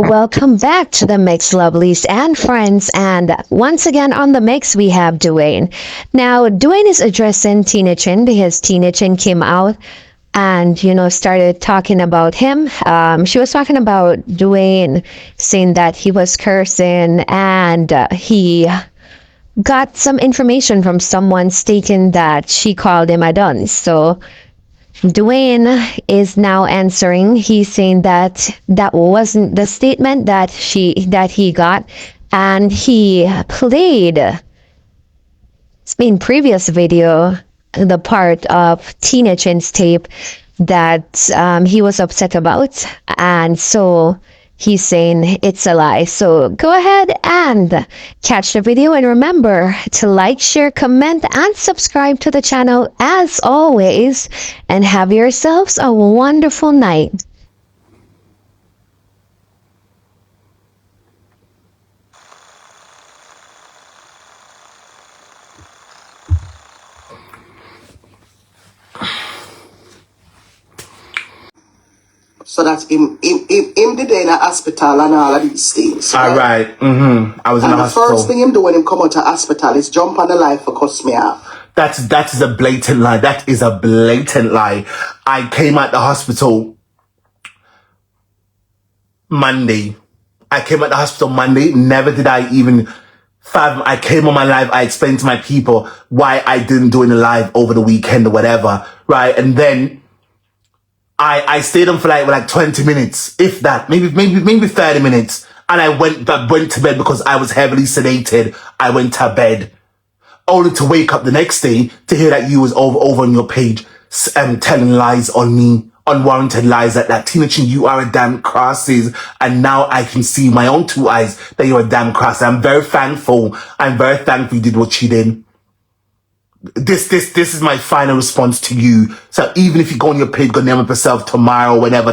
Welcome back to the Mix, lovelies and friends. And once again on the mix, we have Dwayne. Now, Dwayne is addressing Tina Chin because Tina Chin came out and, started talking about him. She was talking about Dwayne, saying that he was cursing and he got some information from someone stating that she called him a dunce. So Dwayne is now answering. He's saying that that wasn't the statement that he got, and he played in previous video the part of Tina Chin's tape that he was upset about, and so he's saying it's a lie. So go ahead and catch the video, and remember to like, share, comment, and subscribe to the channel as always, and have yourselves a wonderful night. So that's him the day in the hospital and all of these things. All right. I was in the hospital. The first thing him do when him come out of hospital is jump on the life for cuss me out. That is a blatant lie. That is a blatant lie. I came out the hospital Monday. Never did I even fathom. I came on my live. I explained to my people why I didn't do any live over the weekend or whatever. Right. And then I stayed on for like 20 minutes, if that, maybe 30 minutes. And I went to bed because I was heavily sedated. I went to bed only to wake up the next day to hear that you was over on your page, telling lies on me, unwarranted lies that Tina Chin, you are a damn crosses. And now I can see my own two eyes that you're a damn cross. I'm very thankful. You did what you did. This is my final response to you. So even if you go on your page, go name up yourself tomorrow, or whenever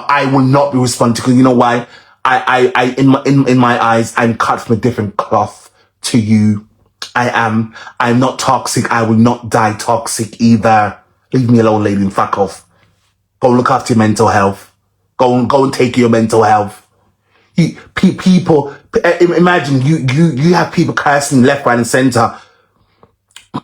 I will not be responding, because you know why? In my eyes, I'm cut from a different cloth to you. I'm not toxic. I will not die toxic either. Leave me alone, lady, and fuck off. Go look after your mental health. Go and take your mental health. People, imagine you have people cursing left, right, and center.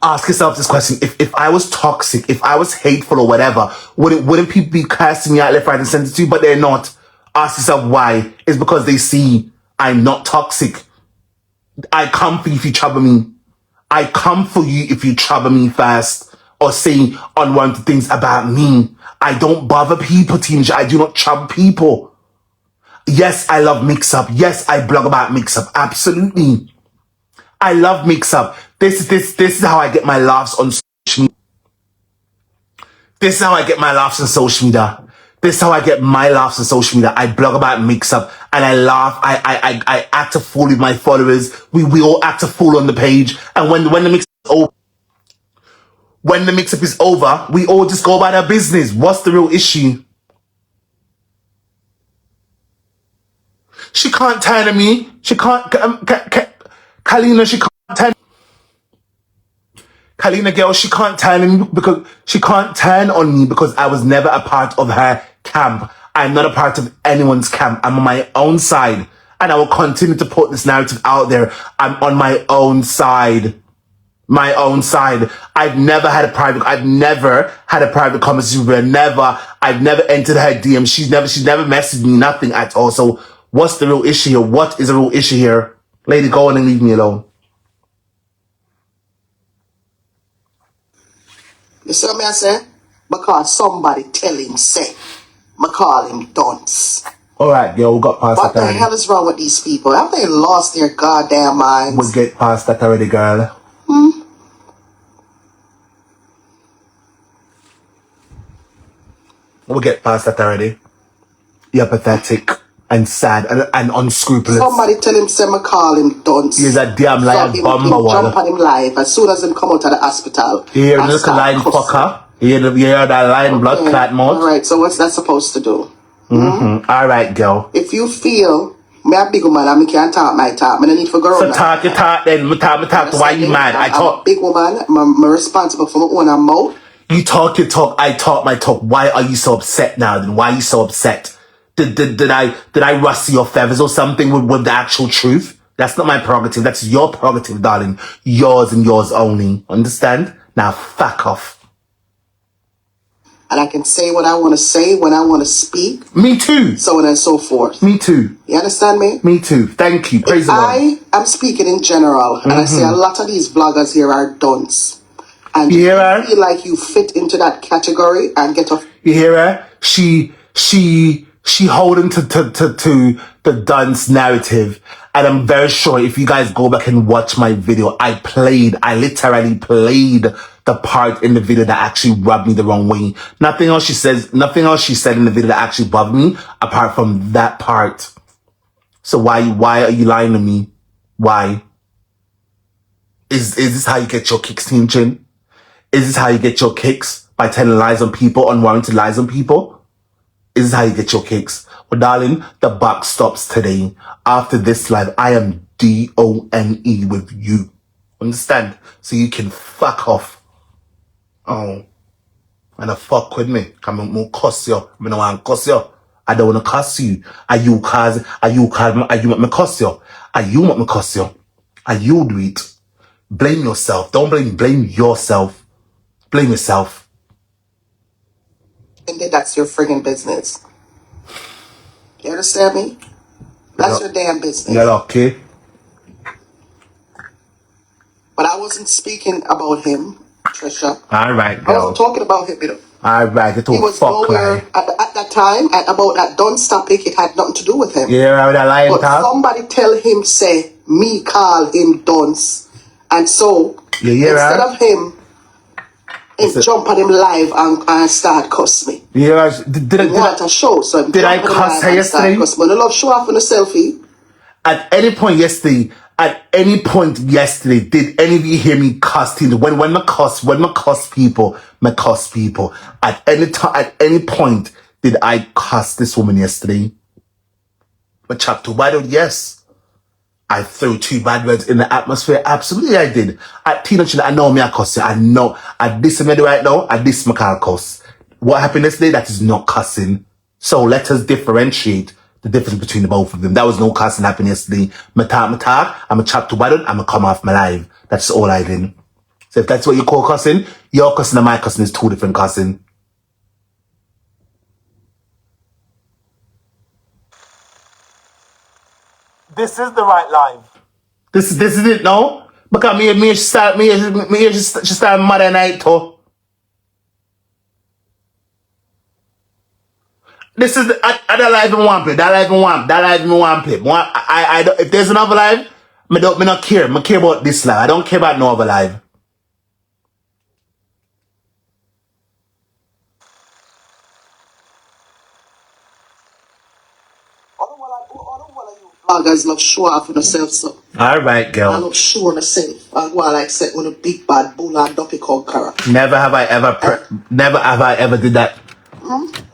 Ask yourself this question: If I was toxic, if I was hateful or whatever, wouldn't people be cursing me out left, right, and center too? But they're not. Ask yourself why. It's because they see I'm not toxic. I come for you if you trouble me. I come for you if you trouble me first or say unwanted things about me. I don't bother people, teenager. I do not trouble people. Yes, I love Mixup. Yes, I blog about Mixup. Absolutely. I love Mixup. This is how I get my laughs on social media. This is how I get my laughs on social media. This is how I get my laughs on social media. I blog about Mixup and I laugh. I act a fool with my followers. We all act a fool on the page. And when the mix-up is over, we all just go about our business. What's the real issue? She can't turn on me. She can't. Kalina, she can't turn. Kalina girl, she can't turn on me because I was never a part of her camp. I'm not a part of anyone's camp. I'm on my own side. And I will continue to put this narrative out there. I'm on my own side. My own side. I've never had a private conversation with her. I've never entered her DM. She's never messaged me, nothing at all. So what's the real issue here? What is the real issue here? Lady, go on and leave me alone. You see what I say? Because somebody tell him say, I call him dunce. Alright, girl, we got past that already. What the hell is wrong with these people? Have they lost their goddamn minds? We'll get past that already, girl. We'll get past that already. You're pathetic and sad and unscrupulous. Somebody tell him say I call him dunce. He's a damn liar bomber one. Jump on him live as soon as him come out of the hospital. You hear the little line fucker? You hear that line blood clot mouth? Alright, so what's that supposed to do? Alright, girl. If you feel me a big woman and me can't talk my talk, I don't need for girl. So talk your talk then. Me talk why you mad? I'm a big woman, I'm responsible for my own mouth. You talk your talk, I talk my talk. Why are you so upset now then? Why are you so upset? Did I rustle your feathers or something with the actual truth? That's not my prerogative. That's your prerogative, darling. Yours and yours only. Understand? Now fuck off. And I can say what I want to say when I want to speak. Me too. So on and so forth. Me too. You understand me? Me too. Thank you. Praise the Lord. I am speaking in general, and I say a lot of these vloggers here are dunce. And You hear you her? feel like you fit into that category and get off. You hear her? She holding to the dunce narrative. And I'm very sure if you guys go back and watch my video, I literally played the part in the video that actually rubbed me the wrong way. Nothing else she said in the video that actually bothered me apart from that part. So why are you lying to me? Why? Is this how you get your kicks, Team Chin? Is this how you get your kicks? By telling lies on people, unwarranted lies on people? Is this how you get your kicks? Well, darling, the buck stops today. After this live, I am DONE with you. Understand? So you can fuck off. Oh. And a fuck with me. Come on, more cuss you. I don't want to cuss you. I don't want to cuss you. Are you want me cuss you? Are you want me cuss you? Are you do it? Blame yourself. Don't blame yourself. Blame yourself. And then that's your friggin' business. You understand me? That's your damn business. You're okay. But I wasn't speaking about him, Trisha. Alright, I girl. wasn't talking about him, you know. Alright, get He to was fuck nowhere lie. at that time about that dunce topic. It had nothing to do with him. Yeah, that lying But talk. somebody tell him, say, me call him dunce. And so, instead of him jump on him live and start cuss me. Yeah, did A show, so did I cuss her yesterday? Cuss me. I love show off on a selfie. At any point yesterday, did any of you hear me cuss? When I cuss people, I cuss people. At any point, did I cuss this woman yesterday? But chapter, why don't yes? I threw 2 bad words in the atmosphere. Absolutely, I did. At Tina Chin, I know me a cuss. I know. At this minute right now, at this I cuss. What happened yesterday? That is not cussing. So let us differentiate the difference between the both of them. That was no cussing happening yesterday. My talk. I'm a chap to bad. I'm a come off my live. That's all I did. So if that's what you call cussing, your cussing and my cussing is 2 different cussing. This is the right live. This is it now. Because me she start Mother Night too. This is the other live in one play. That live in one play. I don't, if there's another live, me not care. Me care about this live. I don't care about no other live. Vloggers love show off on themselves, so. Alright, I girl. love show on myself. I go like set on a big bad bull and duppy called Cara. Never have I ever did that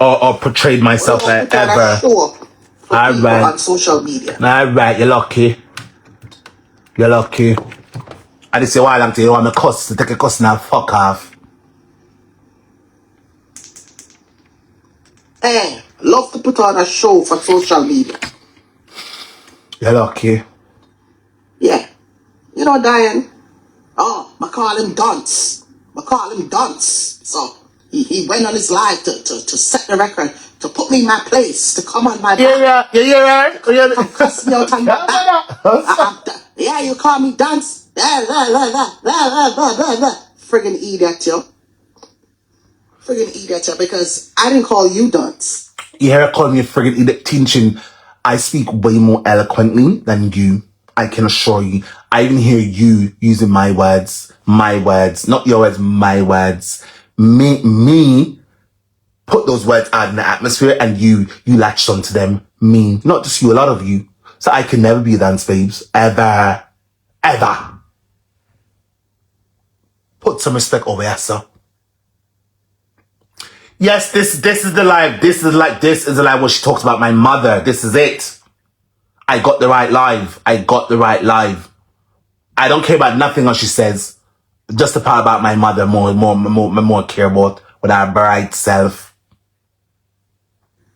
or portrayed myself ever. Show up for people Alright. on social media. Alright, you're lucky. You're lucky. I just say why I'm telling you want me cuss to take a cuss now, fuck off. Hey, love to put on a show for social media. You're lucky. Yeah. You know, Diane. Oh, I call him Dunce. I call him Dunce. So he went on his live to set the record, to put me in my place, to come on my back. Yeah. Come cuss me out on my back. Yeah, you call me Dunce. Friggin' idiot, yo. Friggin' idiot, yo, because I didn't call you Dunce. You hear her calling me a friggin' idiot, teaching. I speak way more eloquently than you. I can assure you. I even hear you using my words, not your words, my words. Me, put those words out in the atmosphere and you latched onto them. Me, not just you, a lot of you. So I can never be a dance babes. Ever. Put some respect over here, sir. Yes, this is the live. This is the live where she talks about my mother. This is it. I got the right live. I don't care about nothing else she says. Just the part about my mother more care about with her bright self.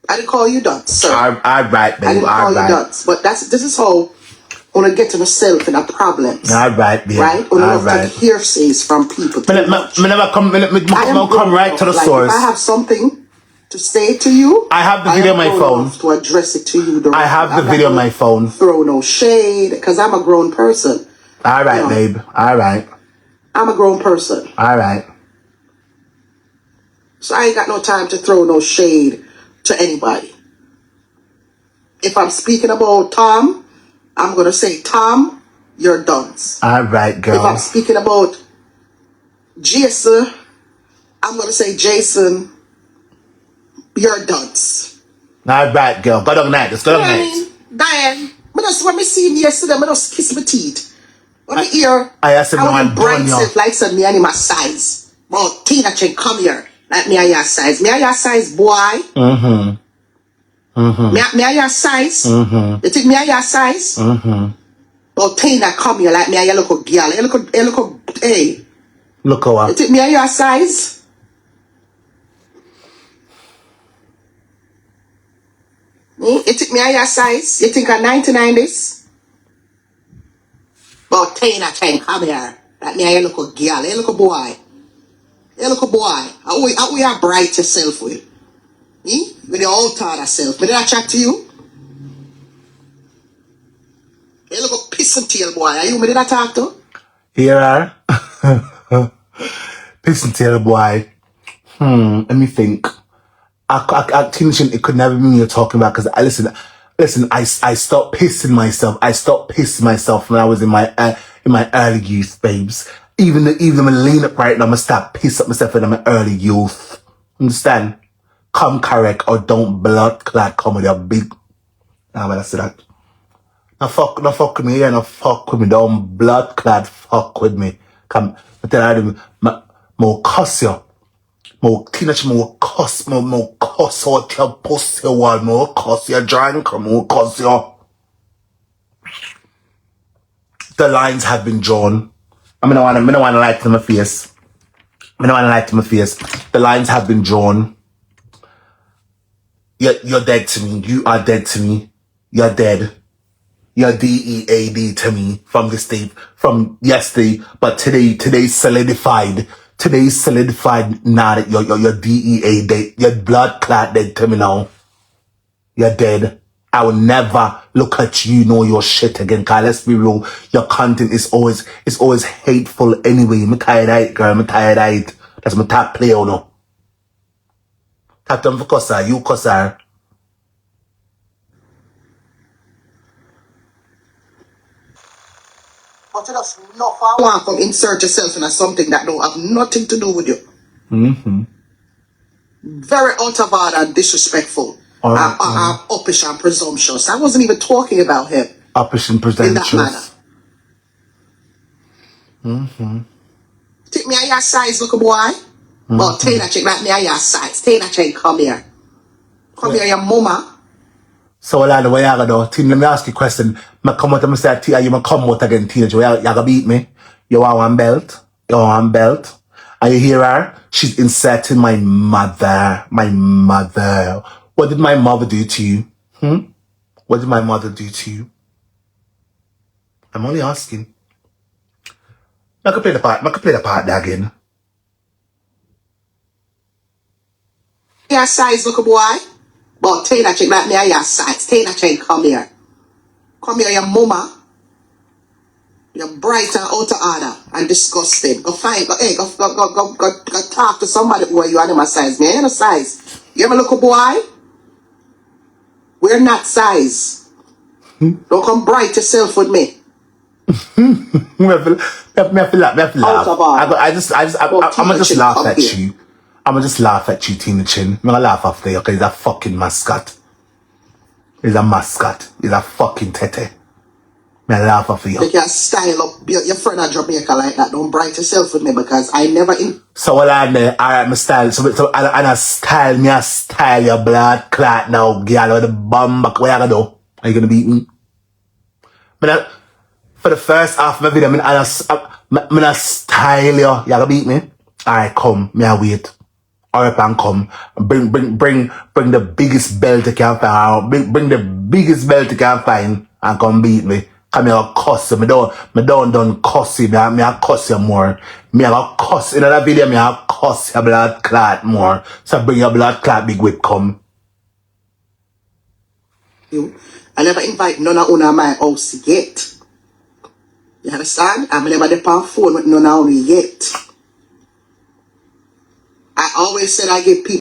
I didn't call you dunce, sir. Alright, babe. I didn't call you dunce. But this is how I want to get to myself in a problem. Alright, babe. Right? I love to take hearsays from people too much. Me come right to the source. If I have something to say to you, I have the video on my phone. To address it to you directly. I have the video on my phone. Throw no shade, because I'm a grown person. Alright, babe. Alright. I'm a grown person. Alright. So I ain't got no time to throw no shade to anybody. If I'm speaking about Tom, I'm going to say, Tom, you're dunce. Alright, girl. If I'm speaking about Jason, I'm going to say, Jason, you're dunce. Alright, girl. Go down night. Let's go down night. Diane, when me see him yesterday, I just kiss my teeth. When me hear, I said, no, I'm bright done, self like said me and my size. But Tina Chen, come here. Like me and your size. Me and your size, boy. Me and your size. You think me and your size? But Tina, come here. Like me and your little girl. You look, hey. Look how you think me and your size? You think me and your size? You think I'm 99 this? But Tina Chen, come here. Like me and your little girl. You look, boy. Hey, look, boy, how we are bright yourself with? With your old thought yourself. But did I chat to you? Hey, look, piss and tail, boy. Are you me did I talk to? Here are. Piss and tail, boy. Let me think. I think it could never be me you're talking about, because I stopped pissing myself. I stopped pissing myself when I was in my early youth, babes. Even when I lean up right now, I'm gonna stop piss up myself in my early youth. Understand? Come correct or don't blood clot come with your big. Nah, when I say that. No fuck with me, yeah, no fuck with me. Don't blood clot fuck with me. Come, I tell you, more cuss you. More teenage, more cuss out your pussy wall, more cuss your drink, more cuss you. The lines have been drawn. I don't want to lie to my face. The lines have been drawn. You're dead to me. You are dead to me. You're dead. You're DEAD to me from this day, from yesterday. But today's solidified. Today's solidified now that you're DEA dead. You're blood clot dead to me now. You're dead. I will never look at you nor your shit again, cause let's be real, your content is always hateful anyway. I'm tired of it, girl. I'm tired of it. That's my top player now. Tap them for cusser, you cusser. But you just not far want from insert yourself into something that don't have nothing to do with you. Very out of order and disrespectful. Uppish and presumptuous. I wasn't even talking about him. Uppish and presumptuous. In that manner. Take me at your size, look boy. But Tina check like me at your size. Tina check, come here. Come here, your mama. So I the way I go, Tina, let me ask you a question. I come out and I say, Tina, you may come out again, teenage. You gonna beat me? You want one belt? You want one belt? And you hear her? She's inserting my mother. My mother. What did my mother do to you? What did my mother do to you? I'm only asking. I could play the part there again. Your size, look boy. But Tina check like me at your size. Tina check, come here. Come here, your mama. You're bright and out of order and disgusting. Go talk to somebody who you are my size. Me, I ain't no size. You ever look a boy? We're not size. Don't come bright yourself with me. Me have to laugh. I'ma just laugh at you. I'ma just laugh at you, Tina Chin. I'm gonna laugh after you, because he's a fucking mascot. He's a mascot. He's a fucking tete. Me laugh after you. You can style up your friend at Jamaica like that. Don't bright yourself with me, because I never in. So what I do, alright, my style. So I style your blood clot now, girl, with the bum back. What you gonna do? Are you gonna beat me? But for the first half of my video, I'm gonna style you. You gonna beat me? Alright, come. Me I wait. hurry up and come. Bring the biggest belt you can find. Bring the biggest belt you can find and come beat me. Come here, cuss you. Me don't done cuss you. Me a cuss you more. Me a cuss in another video. Me a cuss your blood clot more. So bring your blood clot big whip come. I never invite none of una my house yet. You understand? I'm never the on phone with none of you yet. I always said I give people